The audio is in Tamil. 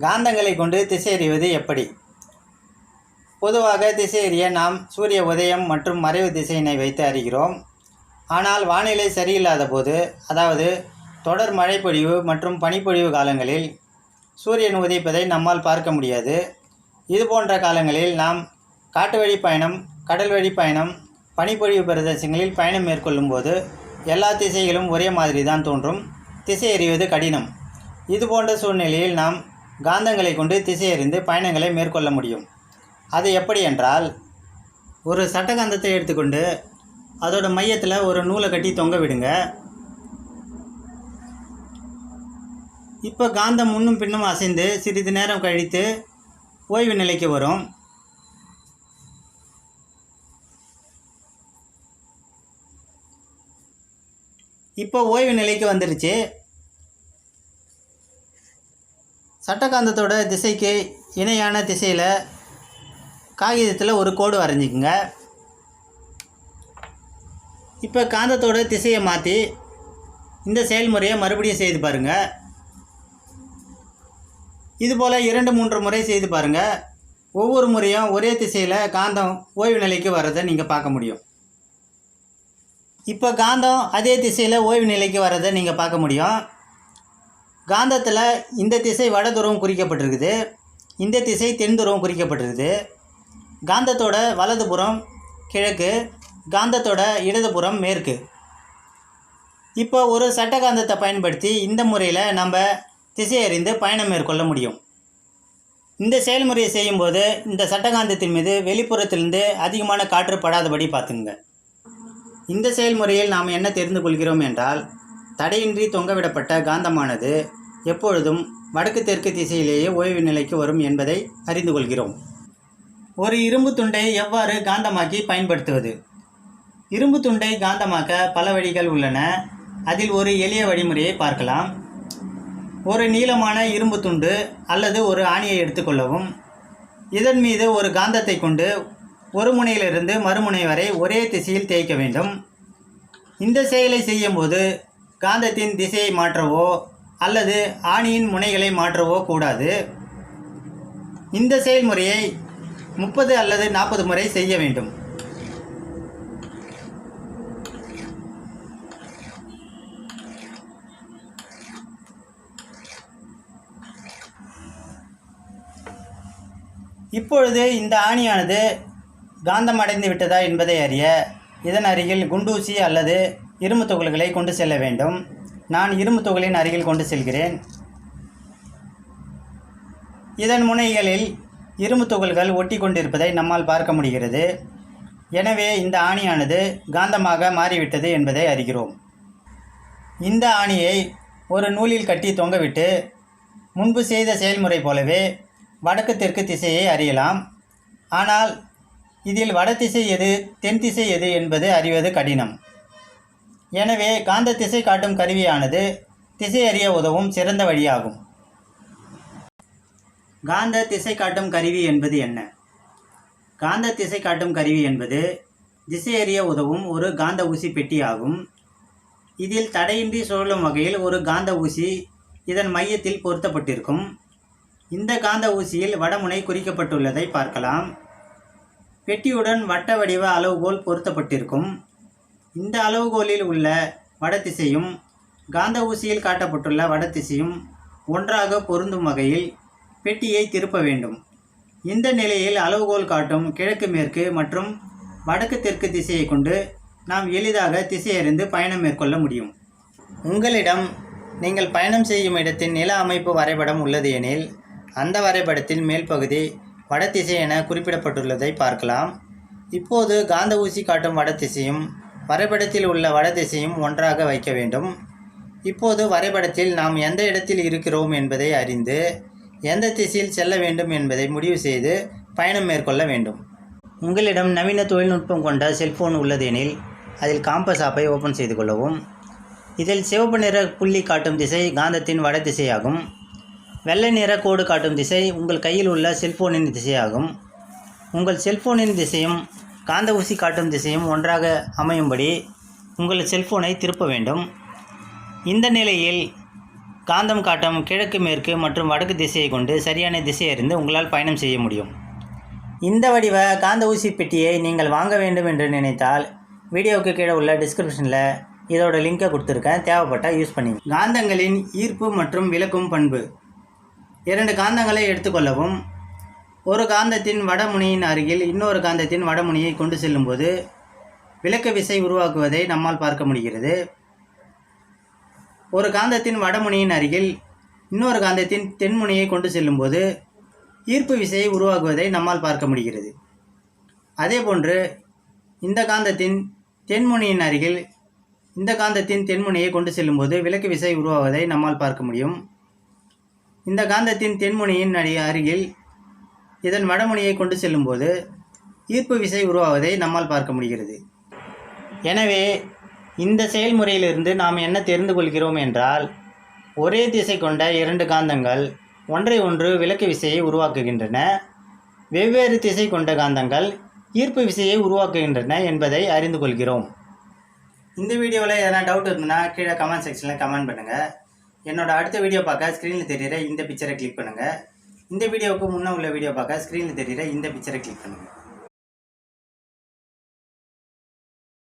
காந்தங்களை கொண்டு திசை அறிவது எப்படி? பொதுவாக திசை அறிய நாம் சூரிய உதயம் மற்றும் மறைவு திசையினை வைத்து அறிகிறோம். ஆனால் வானிலை சரியில்லாத போது, அதாவது தொடர் மழைப்பொழிவு மற்றும் பனிப்பொழிவு காலங்களில் சூரியன் உதைப்பதை நம்மால் பார்க்க முடியாது. இதுபோன்ற காலங்களில் நாம் காட்டு வழி பயணம், கடல் வழி பயணம், பனிப்பொழிவு பிரதேசங்களில் பயணம் மேற்கொள்ளும் போது எல்லா திசைகளும் ஒரே மாதிரி தான் தோன்றும். திசை அறிவது கடினம். இதுபோன்ற சூழ்நிலையில் நாம் காந்தங்களை கொண்டு திசை அறிந்து பயணங்களை மேற்கொள்ள முடியும். அது எப்படி என்றால், ஒரு சட்டகாந்தத்தை எடுத்துக்கொண்டு அதோட மையத்தில் ஒரு நூலை கட்டி தொங்க விடுங்க. இப்போ காந்தம் முன்னும் பின்னும் அசைந்து சிறிது நேரம் கழித்து ஓய்வு நிலைக்கு வரும். இப்போ ஓய்வு நிலைக்கு வந்துருச்சு. சட்டகாந்தத்தோட திசைக்கு இணையான திசையில் காகிதத்தில் ஒரு கோடு வரைஞ்சிக்குங்க. இப்போ காந்தத்தோட திசையை மாற்றி இந்த செயல்முறையை மறுபடியும் செய்து பாருங்கள். இதுபோல் 2-3 முறை செய்து பாருங்கள். ஒவ்வொரு முறையும் ஒரே திசையில் காந்தம் ஓய்வு நிலைக்கு வர்றதை நீங்கள் பார்க்க முடியும். இப்போ காந்தம் அதே திசையில் ஓய்வு நிலைக்கு வர்றதை நீங்கள் பார்க்க முடியும். காந்தத்தில் இந்த திசை வட துருவம் குறிக்கப்பட்டிருக்குது, இந்த திசை தென் துருவம் குறிக்கப்பட்டிருக்குது. காந்தத்தோட வலதுபுறம் கிழக்கு, காந்தத்தோட இடதுபுறம் மேற்கு. இப்போ ஒரு சட்டகாந்தத்தை பயன்படுத்தி இந்த முறையில் நம்ம திசை அறிந்து பயணம் மேற்கொள்ள முடியும். இந்த செயல்முறையை செய்யும்போது இந்த சட்டகாந்தத்தின் மீது வெளிப்புறத்திலிருந்து அதிகமான காற்று படாதபடி பார்த்துங்க. இந்த செயல்முறையில் நாம் என்ன தெரிந்து கொள்கிறோம் என்றால், தடையின்றி தொங்கவிடப்பட்ட காந்தமானது எப்பொழுதும் வடக்கு தெற்கு திசையிலேயே ஓய்வு நிலைக்கு வரும் என்பதை அறிந்து கொள்கிறோம். ஒரு இரும்பு துண்டை எவ்வாறு காந்தமாக்கி பயன்படுத்துவது? இரும்பு துண்டை காந்தமாக்க பல வழிகள் உள்ளன. அதில் ஒரு எளிய வழிமுறையை பார்க்கலாம். ஒரு நீளமான இரும்பு துண்டு அல்லது ஒரு ஆணியை எடுத்துக்கொள்ளவும். இதன் மீது ஒரு காந்தத்தை கொண்டு ஒரு முனையிலிருந்து மறுமுனை வரை ஒரே திசையில் தேய்க்க வேண்டும். இந்த செயலை செய்யும்போது காந்தத்தின் திசையை மாற்றவோ அல்லது ஆணியின் முனைகளை மாற்றவோ கூடாது. இந்த செயல்முறையை 30 அல்லது 40 முறை செய்ய வேண்டும். இப்பொழுது இந்த ஆணியானது காந்தம் அடைந்து விட்டதா என்பதை அறிய இதன் அருகில் குண்டூசி அல்லது இரும்பு துகள்களை கொண்டு செல்ல வேண்டும். நான் இரும்பு துகளின் அருகில் கொண்டு செல்கிறேன். இதன் முனைகளில் இரும்பு துகள்கள் ஒட்டி கொண்டிருப்பதை நம்மால் பார்க்க முடிகிறது. எனவே இந்த ஆணியானது காந்தமாக மாறிவிட்டது என்பதை அறிகிறோம். இந்த ஆணியை ஒரு நூலில் கட்டி தொங்கவிட்டு முன்பு செய்த செயல்முறை போலவே வடக்கு தெற்கு திசையை அறியலாம். ஆனால் இதில் வட திசை எது, தென் திசை எது என்பது அறிவது கடினம். எனவே காந்த திசை காட்டும் கருவியானது திசை அறிய உதவும் சிறந்த வழியாகும். காந்த திசை காட்டும் கருவி என்பது என்ன? காந்த திசை காட்டும் கருவி என்பது திசை அறிய உதவும் ஒரு காந்த ஊசி பெட்டி ஆகும். இதில் தடையின்றி சுழலும் வகையில் ஒரு காந்த ஊசி இதன் மையத்தில் பொருத்தப்பட்டிருக்கும். இந்த காந்த ஊசியில் வடமுனை குறிக்கப்பட்டுள்ளதை பார்க்கலாம். பெட்டியுடன் வட்ட வடிவ அளவுகோல் பொருத்தப்பட்டிருக்கும். இந்த அளவுகோலில் உள்ள வடதிசையும் காந்த ஊசியில் காட்டப்பட்டுள்ள வடதிசையும் ஒன்றாக பொருந்தும் வகையில் பெட்டியை திருப்ப வேண்டும். இந்த நிலையில் அளவுகோல் காட்டும் கிழக்கு மேற்கு மற்றும் வடக்கு தெற்கு திசையை கொண்டு நாம் எளிதாக திசை அறிந்து பயணம் மேற்கொள்ள முடியும். உங்களிடம் நீங்கள் பயணம் செய்யும் இடத்தின் நில அமைப்பு வரைபடம் உள்ளது எனில், அந்த வரைபடத்தின் மேல் பகுதி வடதிசை என குறிப்பிடப்பட்டுள்ளதை பார்க்கலாம். இப்போது காந்த ஊசி காட்டும் வடதிசையும் வரைபடத்தில் உள்ள வடதிசையும் ஒன்றாக வைக்க வேண்டும். இப்போது வரைபடத்தில் நாம் எந்த இடத்தில் இருக்கிறோம் என்பதை அறிந்து எந்த திசையில் செல்ல வேண்டும் என்பதை முடிவு செய்து பயணம் மேற்கொள்ள வேண்டும். உங்களிடம் நவீன தொழில்நுட்பம் கொண்ட செல்போன் உள்ளது எனில் அதில் காம்பஸ் ஆப்பை ஓப்பன் செய்து கொள்ளவும். இதில் சிவப்பு நிற புள்ளி காட்டும் திசை காந்தத்தின் வடதிசையாகும். வெள்ளை நிற கோடு காட்டும் திசை உங்கள் கையில் உள்ள செல்போனின் திசையாகும். உங்கள் செல்போனின் திசையும் காந்த ஊசி காட்டும் திசையும் ஒன்றாக அமையும்படி உங்கள் செல்போனை திருப்ப வேண்டும். இந்த நிலையில் காந்தம் காட்டும் கிழக்கு மேற்கு மற்றும் வடக்கு திசையை கொண்டு சரியான திசையை அறிந்து உங்களால் பயணம் செய்ய முடியும். இந்த வடிவ காந்த ஊசி பெட்டியை நீங்கள் வாங்க வேண்டும் என்று நினைத்தால் வீடியோவுக்கு கீழே உள்ள டிஸ்கிரிப்ஷனில் இதோட லிங்கை கொடுத்துருக்கேன். தேவைப்பட்டால் யூஸ் பண்ணி. காந்தங்களின் ஈர்ப்பு மற்றும் விலக்கும் பண்பு. 2 காந்தங்களை எடுத்துக்கொள்ளவும். ஒரு காந்தத்தின் வடமுனையின் அருகில் இன்னொரு காந்தத்தின் வடமுனையை கொண்டு செல்லும்போது விலக்கு விசை உருவாக்குவதை நம்மால் பார்க்க முடிகிறது. ஒரு காந்தத்தின் வடமுனையின் அருகில் இன்னொரு காந்தத்தின் தென்முனையை கொண்டு செல்லும்போது ஈர்ப்பு விசையை உருவாக்குவதை நம்மால் பார்க்க முடிகிறது. அதேபோன்று இந்த காந்தத்தின் தென்முனையின் அருகில் இந்த காந்தத்தின் தென்முனையை கொண்டு செல்லும்போது விலக்கு விசை உருவாவதை நம்மால் பார்க்க முடியும். இந்த காந்தத்தின் தென்முனையின் அருகில் இதன் வடமுனையை கொண்டு செல்லும்போது ஈர்ப்பு விசை உருவாவதை நம்மால் பார்க்க முடிகிறது. எனவே இந்த செயல்முறையிலிருந்து நாம் என்ன தெரிந்து கொள்கிறோம் என்றால், ஒரே திசை கொண்ட 2 காந்தங்கள் ஒன்றை ஒன்று விலக்கு விசையை உருவாக்குகின்றன. வெவ்வேறு திசை கொண்ட காந்தங்கள் ஈர்ப்பு விசையை உருவாக்குகின்றன என்பதை அறிந்து கொள்கிறோம். இந்த வீடியோவில் எதனா டவுட் இருந்ததுன்னா கீழே கமெண்ட் செக்ஷனில் கமெண்ட் பண்ணுங்கள். என்னோட அடுத்த வீடியோ பார்க்க ஸ்க்ரீனில் தெரிகிற இந்த பிக்சரை கிளிக் பண்ணுங்கள். இந்த வீடியோவுக்கு முன்னே உள்ள வீடியோ பார்க்க ஸ்க்ரீனில் தெரிகிற இந்த பிக்சரை கிளிக் பண்ணுங்கள்.